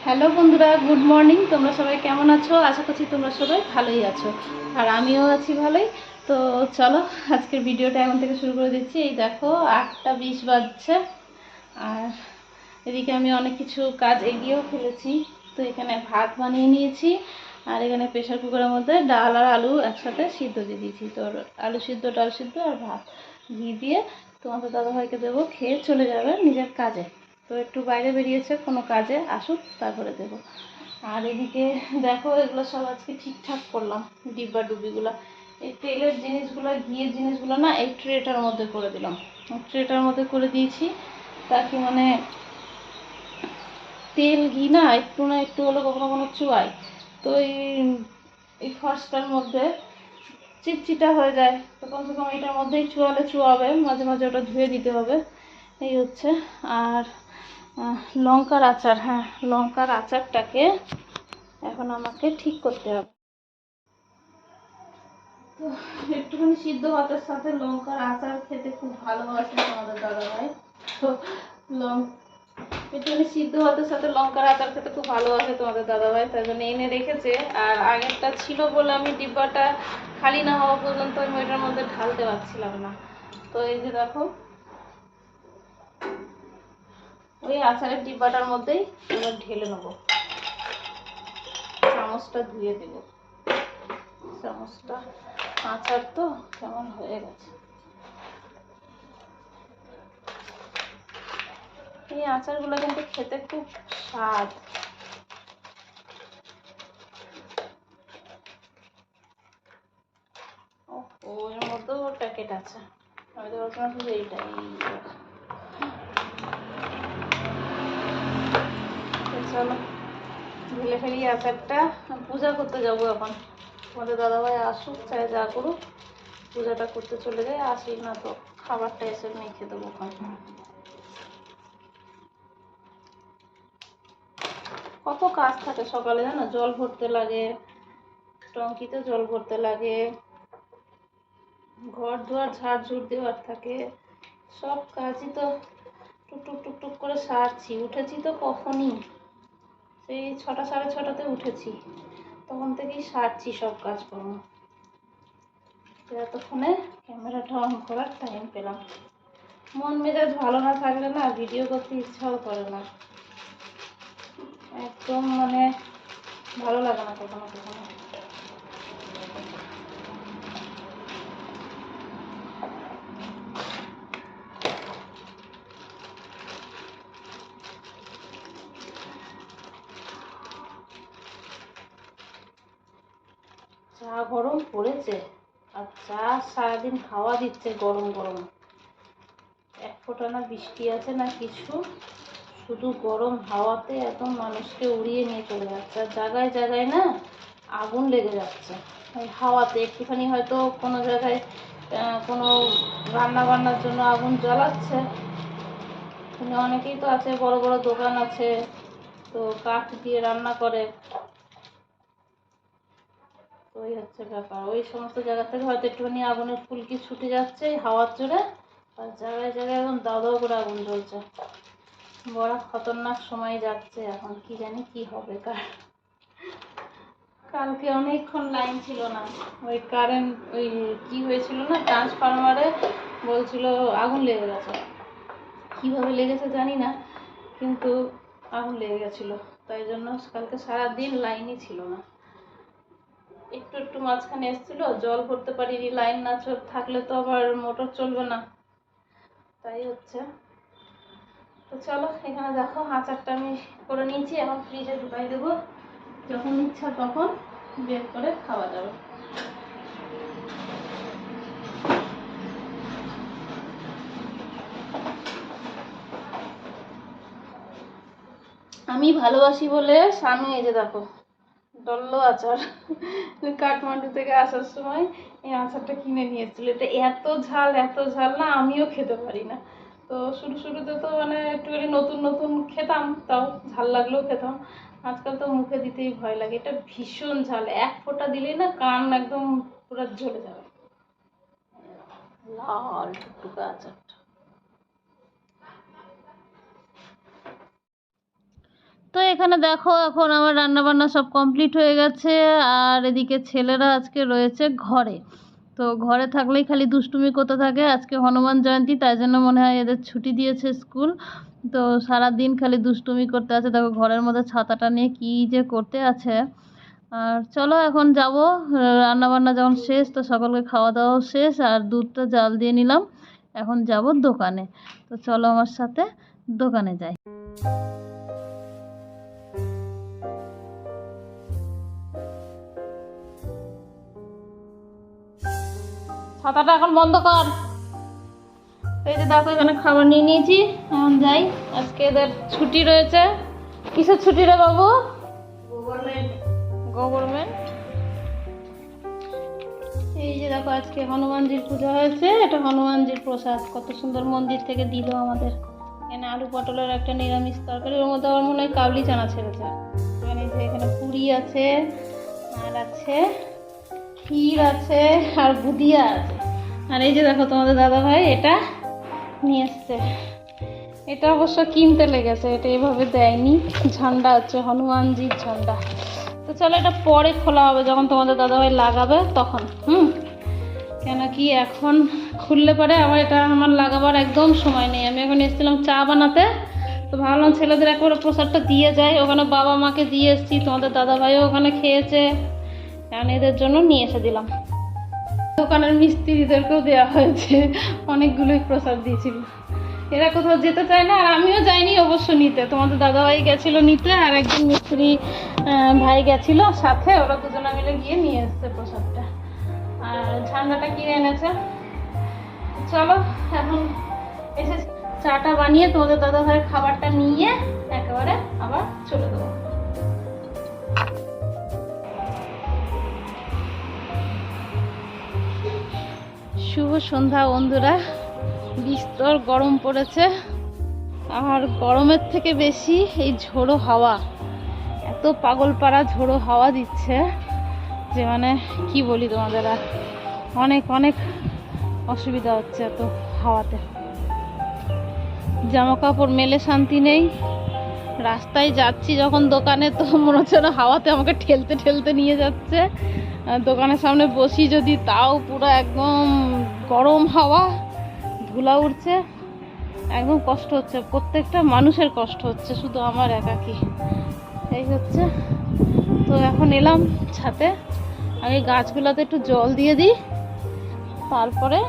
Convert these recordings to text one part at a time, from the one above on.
Hello বন্ধুরা, good morning. তোমরা সবাই কেমন আছো? আশা করছি তোমরা সবাই ভালোই আছো, আর আমিও আছি ভালোই। তো চলো আজকের ভিডিওটা এখন থেকে শুরু করে দিচ্ছি। এই দেখো 8টা 20 বাজছে, আর এদিকে আমি অনেক কিছু কাজ এগিয়েও ফেলেছি। তো এখানে ভাত বানিয়ে নিয়েছি, আর এখানে প্রেশার কুকারের মধ্যে ডাল আর আলু একসাথে সিদ্ধ দিয়ে দিয়েছি। তো আলু সিদ্ধ, ডাল সিদ্ধ আর ভাত ঘি দিয়ে তোমাদের দাদাভাইকে দেবো, খেয়ে চলে যাবে নিজের কাজে। তো একটু বাইরে বেরিয়েছে কোনো কাজে, আসুক তারপরে দেবো। আর এদিকে দেখো এগুলো সব আজকে ঠিকঠাক করলাম, ডিব্বা ডুবিগুলো। এই তেলের জিনিসগুলো, ঘিয়ের জিনিসগুলো না এই ট্রেটার মধ্যে করে দিলাম, ট্রেটার মধ্যে করে দিয়েছি। তাকে মানে তেল ঘি না একটু না একটু হলে কখনো কখনো চুয়াই। তো এই ফার্স্টটার মধ্যে চিটচিটা হয়ে যায়, তো কমসে কম এটার মধ্যেই চুয়ালে চুয়াবে, মাঝে মাঝে ওটা ধুয়ে দিতে হবে। এই হচ্ছে। আর লঙ্কার আচার, হ্যাঁ লঙ্কার আচারটাকে এখন আমাকে ঠিক করতে হবে। তো একটুখানি সিদ্ধ ভাতের সাথে লঙ্কার আচার খেতে খুব ভালোবাসে আমাদের দাদাভাই। তো একটুখানি সিদ্ধ ভাতের সাথে লঙ্কার আচার খেতে খুব ভালোবাসে তোমাদের দাদাভাই, তাই জন্য এনে রেখেছে। আর আগেরটা ছিল বলে আমি ডিব্বাটা খালি না হওয়া পর্যন্ত আমি ওইটার মধ্যে ঢালতে পারছিলাম না। তো এই যে দেখো ওই আচারের ডিব্বাটার মধ্যেই এবার ঢেলে নেবো। চামচটা ধুয়ে দেবো, চামচটা আচার তো কেমন হয়ে গেছে। এই আচারগুলো কিন্তু খেতে খুব স্বাদ। ও এর মধ্যেও প্যাকেট আছে, আমি তো ভাবছিলাম শুধু এইটাই। চলো ঢেলে ফেলি আচারটা, পূজা করতে যাবো এখন। তোমাদের দাদাভাই আসুক চাই যা করুক, পূজাটা করতে চলে যায়। আসি না তো খাবারটা এসে মেখে দেবো ওখানে। কত কাজ থাকে সকালে জানো, জল ভরতে লাগে, টঙ্কিতে জল ভরতে লাগে, ঘর দুয়ার ঝাড়ঝুড় দেওয়ার থাকে, সব কাজই তো টুকটুক টুকটুক করে সারছি। উঠেছি তো কখনই, সেই 6টা 6:30তে উঠেছি, তখন থেকেই সারছি সব কাজকর্ম। এতক্ষণে ক্যামেরাটা অন করার টাইম পেলাম। মন মেজাজ ভালো না থাকলে না ভিডিও করতে ইচ্ছাও করে না, একদম মানে ভালো লাগে না কখনো কখনো। চা গরম পড়েছে, আর চা সারাদিন হাওয়া দিচ্ছে গরম গরম, এক ফোঁটা না বৃষ্টি আছে না কিছু, শুধু গরম হাওয়াতে একদম মানুষকে উড়িয়ে নিয়ে চলে যাচ্ছে। আর জায়গায় জায়গায় না আগুন লেগে যাচ্ছে ওই হাওয়াতে। একটুখানি হয়তো কোনো জায়গায় কোনো রান্না বান্নার জন্য আগুন জ্বালাচ্ছে, কিন্তু অনেকেই তো আছে বড় বড় দোকান আছে, তো কাঠ দিয়ে রান্না করে। তো ওই হচ্ছে ব্যাপার, ওই সমস্ত জায়গা থেকে হয়তো একটুখানি আগুনের ফুলকি ছুটে যাচ্ছে হাওয়ার জোরে, আর জায়গায় জায়গায় এখন দাও দাও করে আগুন জ্বলছে। বড় খতরনাক সময় যাচ্ছে এখন, কি জানি কি হবে কার। কালকে অনেকক্ষণ লাইন ছিল না, ওই কারেন্ট ওই কি হয়েছিল না ট্রান্সফরমারে, বলছিল আগুন লেগে গেছে। কিভাবে লেগেছে জানি না, কিন্তু আগুন লেগে গেছিলো, তাই জন্য কালকে সারাদিন লাইনই ছিল না। একটু একটু মাঝখানে এসেছিল, জল ভরতে পারিনি, লাইন না থাকলে তো আবার মোটর চলবে না, তাই হচ্ছে। তো চলো এখানে দেখো আচারটা আমি করে নিয়েছি, এখন ফ্রিজে ঢুকাই দেবো, যখন ইচ্ছা তখন বের করে খাওয়া যাবে। আমি ভালোবাসি বলে স্বামী এই যে দেখো ডল্লো আচার কাঠমান্ডু থেকে আসার সময় এই আচারটা কিনে নিয়ে এসেছিল। এটা এত ঝাল এত ঝাল না, আমিও খেতে পারি না। তো শুরুতে তো মানে একটুখানি নতুন নতুন খেতাম, তাও ঝাল লাগলেও খেতাম। আজকাল তো মুখে দিতেই ভয় লাগে, এটা ভীষণ ঝাল, এক ফোঁটা দিলেই না কান একদম পুরো জ্বলে যাবে। লাল টুকটুকা আচারটা। তো এখানে দেখো এখন আমার রান্না বান্না সব কমপ্লিট হয়ে গেছে, আর এদিকে ছেলেরা আজকে রয়েছে ঘরে। তো ঘরে থাকলেই খালি দুষ্টুমি করতে থাকে। আজকে হনুমান জয়ন্তী, তাই জন্য মনে হয় এদের ছুটি দিয়েছে স্কুল। তো সারা দিন খালি দুষ্টুমি করতে আছে। দেখো ঘরের মধ্যে ছাতাটা নিয়ে কী যে করতে আছে। আর চলো এখন যাব, রান্না বান্না যখন শেষ তো সকলকে খাওয়া দাওয়াও শেষ, আর দুধটা জাল দিয়ে নিলাম। এখন যাব দোকানে। তো চলো আমার সাথে দোকানে যাই। ছাতাটা এখন বন্ধ কর। এই যে দেখো এখানে খাবার নিয়ে নিয়েছি, এখন যাই। আজকে এদের ছুটি রয়েছে। কিসের ছুটি রে বাবু? গভর্নমেন্ট। এই যে দেখো আজকে হনুমানজির পূজা হয়েছে, এটা হনুমানজির প্রসাদ। কত সুন্দর মন্দির থেকে দিল আমাদের। এখানে আলু পটলের একটা নিরামিষ তরকারি, ওর মধ্যে আমার মনে হয় কাবলি চানা ছেড়েছে। এখানে পুরি আছে, আর আছে ক্ষীর আছে, আর বুদিয়া আছে। আর এই যে দেখো তোমাদের দাদা ভাই এটা নিয়ে এসছে। এটা অবশ্য কিনতে লেগেছে, এটা এভাবে দেয়নি। ঝান্ডা হচ্ছে হনুমানজির ঝান্ডা। তো চলো এটা পরে খোলা হবে, যখন তোমাদের দাদাভাই লাগাবে তখন। কেন কি এখন খুললে পরে আবার এটা আমার লাগাবার একদম সময় নেই। আমি এখন এসেছিলাম চা বানাতে, তো ভাবলাম ছেলেদের একবারে প্রসাদটা দিয়ে যায়। ওখানে বাবা মাকে দিয়ে এসেছি, তোমাদের দাদাভাইও ওখানে খেয়েছে, কারণ এদের জন্য নিয়ে এসে দিলাম। দোকানের মিস্ত্রিদেরকেও দেওয়া হয়েছে, অনেকগুলোই প্রসাদ দিয়েছিল। এরা কোথাও যেতে চায় না, আর আমিও যাইনি অবশ্য নিতে। তোমাদের দাদাভাই গেছিল নিতে, আর একজন মিস্ত্রি ভাই গেছিল সাথে, ওরা দুজনে মিলে গিয়ে নিয়ে এসছে প্রসাদটা। আর ঝান্ডাটা কিনে এনেছে। চলো এখন এসে চাটা বানিয়ে তোমাদের দাদাভাইয়ের খাবারটা নিয়ে একেবারে আবার চলে দেবো। শুভ সন্ধ্যা বন্ধুরা। বিস্তর গরম পড়েছে, আর গরমের থেকে বেশি এই ঝোড়ো হাওয়া, এত পাগলপাড়া ঝোড়ো হাওয়া দিচ্ছে যে মানে কি বলি তোমাদের। আর অনেক অনেক অসুবিধা হচ্ছে এত হাওয়াতে। জামা কাপড় মেলে শান্তি নেই। রাস্তায় যাচ্ছি যখন দোকানে, তো মনে হচ্ছে না হাওয়াতে আমাকে ঠেলতে ঠেলতে নিয়ে যাচ্ছে। দোকানের সামনে বসি যদি, তাও পুরো একদম গরম হাওয়া, ধুলা উঠছে, একদম কষ্ট হচ্ছে। প্রত্যেকটা মানুষের কষ্ট হচ্ছে, শুধু আমার একাকী এই হচ্ছে। তো এখন এলাম ছাদে, আগে গাছগুলোতে একটু জল দিয়ে দিই, তারপরে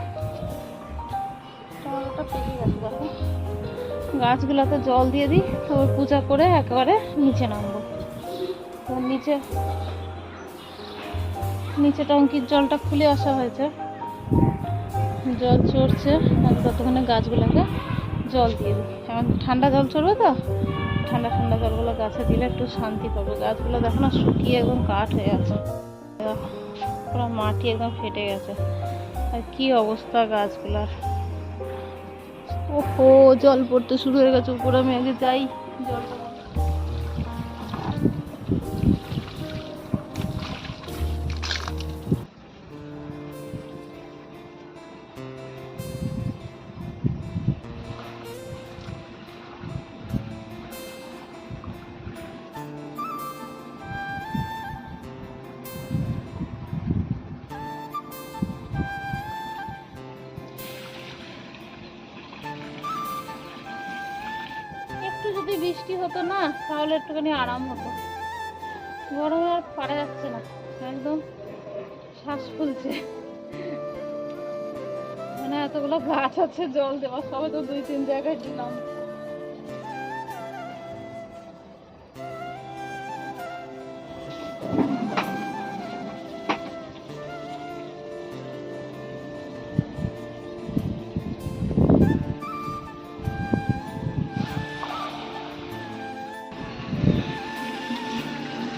গাছগুলোতে জল দিয়ে দিই, তারপর পূজা করে একেবারে নিচে নামবো। তো নিচে টঙ্কির জলটা খুলে আসা হয়েছে, জল চড়ছে। আমি ততক্ষণে গাছগুলোকে জল দিয়ে দিই। এখন ঠান্ডা জল চড়বে, তো ঠান্ডা ঠান্ডা জলগুলো গাছে দিলে একটু শান্তি পাবে। গাছগুলো দেখো না শুকিয়ে একদম কাঠ হয়ে আছে, পুরো মাটি একদম ফেটে গেছে। আর কি অবস্থা গাছগুলার। ওহো, জল পড়তে শুরু হয়ে গেছে উপরে। আমি আগে যাই জলটা। যদি বৃষ্টি হতো না, তাহলে একটুখানি আরাম হতো। গরমে আর পারা যাচ্ছে না, একদম শ্বাস ফুলছে। মানে এতগুলো গাছ আছে জল দেওয়া, সবাই তো 2-3 জায়গায় দিলাম।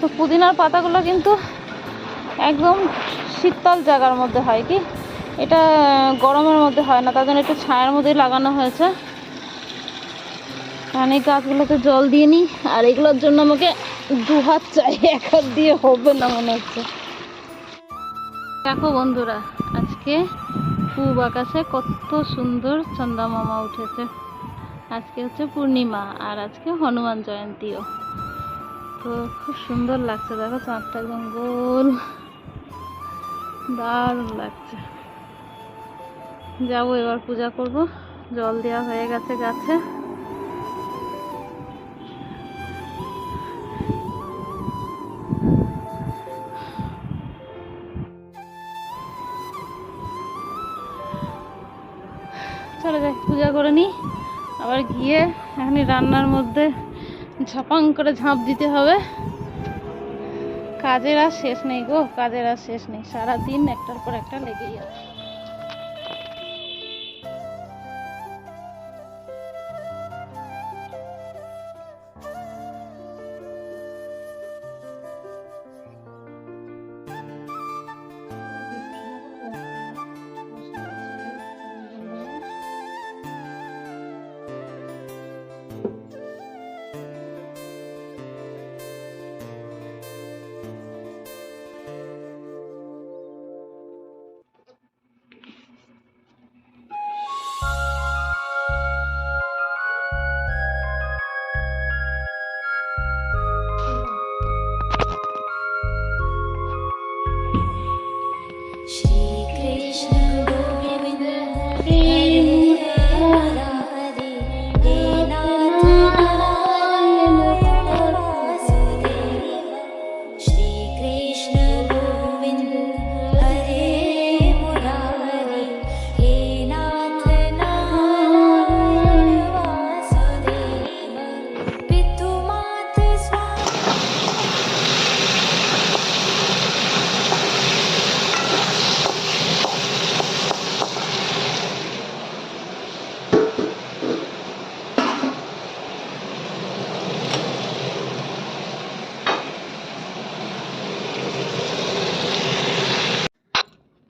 তো পুদিনার পাতাগুলো কিন্তু একদম শীতল জায়গার মধ্যে হয়, কি এটা গরমের মধ্যে হয় না, তার জন্য একটু ছায়ার মধ্যে লাগানো হয়েছে। কারণ এই গাছগুলোতে জল দিয়ে নিই, আর এগুলোর জন্য আমাকে 2 হাত চাই, 1 হাত দিয়ে হবে না মনে হচ্ছে। দেখো বন্ধুরা, আজকে পূব আকাশে কত সুন্দর চন্দ্রমামা উঠেছে। আজকে হচ্ছে পূর্ণিমা, আর আজকে হনুমান জয়ন্তীও। তো খুব সুন্দর লাগছে, দেখো চাঁদটা একদম গোল, দারুণ লাগছে। যাবো এবার পূজা করব, জল দেওয়া হয়ে গেছে গাছে। চলে যাই পূজা করে নিই, আবার গিয়ে এখানে রান্নার মধ্যে ঝাপাং করে ঝাঁপ দিতে হবে। কাজের আর শেষ নেই গো, কাজের আর শেষ নেই, সারাদিন একটার পর একটা লেগেই আছে।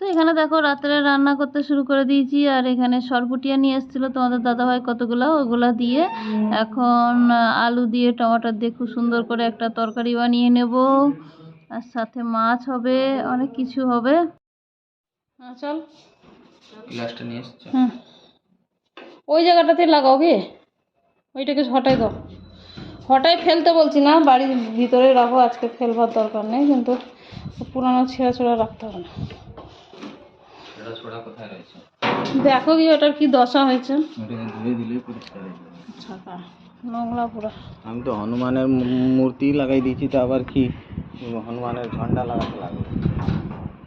এখানে দেখো রাত্রে রান্না করতে শুরু করে দিয়েছি, আর এখানে সরপুটিয়া নিয়ে এসেছিলো তোমাদের দাদাভাই কতগুলো, ওগুলা দিয়ে এখন আলু দিয়ে টমেটো দিয়ে খুব সুন্দর করে একটা তরকারি বানিয়ে নেব, আর সাথে মাছ হবে, অনেক কিছু হবে। চল গ্লাসটা নিয়ে এসছো, ওই জায়গাটাতে লাগাও গে, ওইটাকে হটাই দাও, হটাই ফেলতে বলছি না, বাড়ির ভিতরে রাখো, আজকে ফেলবার দরকার নেই, কিন্তু পুরানো ছেঁড়া ছেঁড়া রাখতে হবে না। দেখো কি ওটার কি দশা হয়েছে, নোংরা পুরো। আমি তো হনুমানের মূর্তি লাগাই দিয়েছি, তো আবার কি হনুমানের ঝান্ডা লাগাতে লাগলো,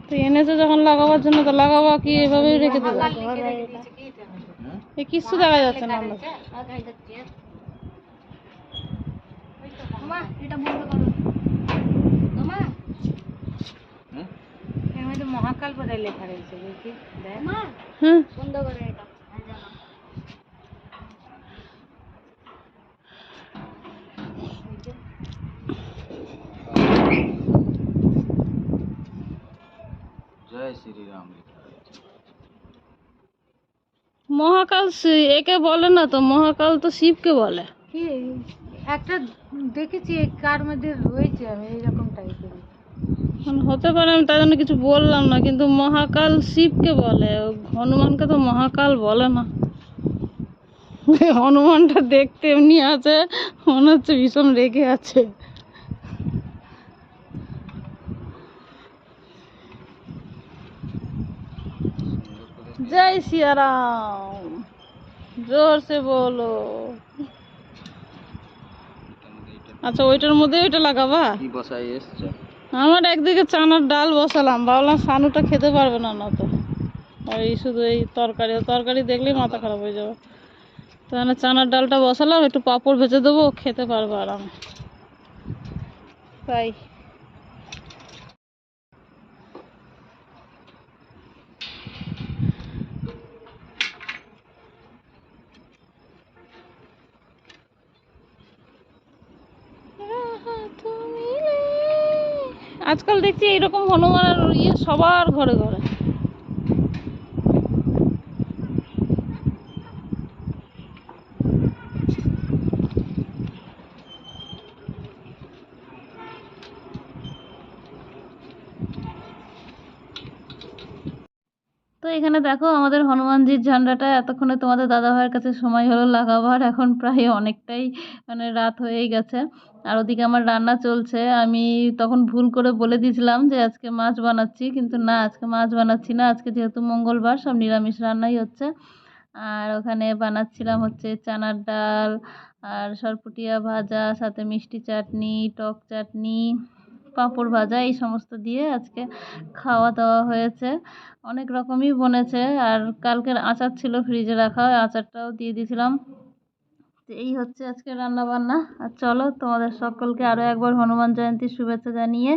তো এনেছে যখন লাগাবার জন্য তো লাগাবো, কি এভাবেই রেখে দেবো, কিছু দেখা যাচ্ছে না। মহাকাল পরে লেখা রয়েছে, বন্ধ করে এটা। জয় শ্রীরাম। মহাকাল একে বলে না তো, মহাকাল তো শিবকে বলে। কি একটা দেখেছি কার মধ্যে রয়েছে, আমি এইরকম টাইপের হতে পারে, আমি তাই জন্য কিছু বললাম না, কিন্তু মহাকাল শিবকে বলে, হনুমানকে তো মহাকাল বলে না। হনুমানটা দেখতে এমনি আছে, মনে হচ্ছে ভীষণ রেগে আছে। জয় সিয়ারাম, জোর সে বলো। আচ্ছা ওইটার মধ্যে ওইটা লাগাবা, কি বসাই এসছো? আমার একদিকে চানার ডাল বসালাম, ভাবলাম সানুটা খেতে পারবে না, না তো এই শুধু এই তরকারি দেখলেই মাথা খারাপ হয়ে যাবে, তো চানার ডালটা বসালাম, একটু পাঁপড় ভেজে দেবো, খেতে পারবো আরামে, তাই। আজকাল দেখছি এইরকম হনুমানের ইয়ে সবার ঘরে ঘরে। তো এখানে দেখো আমাদের হনুমানজির ঝান্ডাটা এতক্ষণে তোমাদের দাদাভাইয়ের কাছে সময় হলো লাগাবার, এখন প্রায় অনেকটাই রাত হয়েই গেছে। আর ওদিকে আমার রান্না চলছে। আমি তখন ভুল করে বলে দিয়েছিলাম যে আজকে মাছ বানাচ্ছি, কিন্তু না, আজকে মাছ বানাচ্ছি না। আজকে যেহেতু মঙ্গলবার, সব নিরামিষ রান্নাই হচ্ছে। আর ওখানে বানাচ্ছিলাম হচ্ছে চানার ডাল আর সরপুটিয়া ভাজা, সাথে মিষ্টি চাটনি, টক চাটনি, পাঁপড় ভাজা, এই সমস্ত দিয়ে আজকে খাওয়া দাওয়া হয়েছে। অনেক রকমই বনেছে। আর কালকের আচার ছিল ফ্রিজে রাখা, ওই আচারটাও দিয়ে দিয়েছিলাম। তো এই হচ্ছে আজকে রান্না বান্না। আর চলো, তোমাদের সকলকে আরও একবার হনুমান জয়ন্তীর শুভেচ্ছা জানিয়ে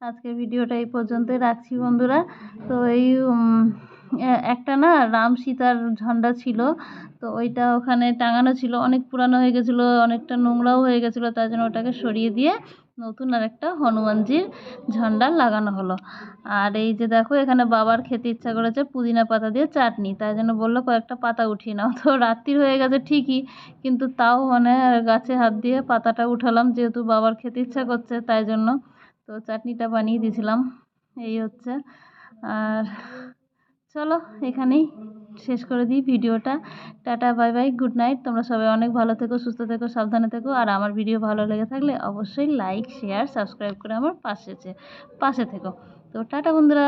আজকের ভিডিওটা এই পর্যন্তই রাখছি বন্ধুরা। তো এই একটা না রাম সীতার ঝান্ডা ছিল, তো ওইটা ওখানে টাঙানো ছিল, অনেক পুরানো হয়ে গেছিলো, অনেকটা নোংরাও হয়ে গেছিলো, তার জন্য ওটাকে সরিয়ে দিয়ে নতুন আর একটা হনুমানজির ঝান্ডা লাগানো হলো। আর এই যে দেখো, এখানে বাবার খেতে ইচ্ছা করেছে পুদিনা পাতা দিয়ে চাটনি, তাই জন্য বললো কয়েকটা পাতা উঠিয়ে নাও। তো রাত্রির হয়ে গেছে ঠিকই, কিন্তু তাও মানে গাছে হাত দিয়ে পাতাটা উঠালাম, যেহেতু বাবার খেতে ইচ্ছা করছে তাই জন্য। তো চাটনিটা বানিয়ে দিয়েছিলাম। এই হচ্ছে। আর চলো, এখানেই শেষ করে দিই ভিডিওটা। Tata, bye bye, good night. তোমরা সবাই অনেক ভালো থেকো, সুস্থ থেকো, সাবধানে থেকো। আর আমার ভিডিও ভালো লেগে থাকলে অবশ্যই লাইক, শেয়ার, সাবস্ক্রাইব করে আমার পাশে থেকো। তো টাটা বন্ধুরা।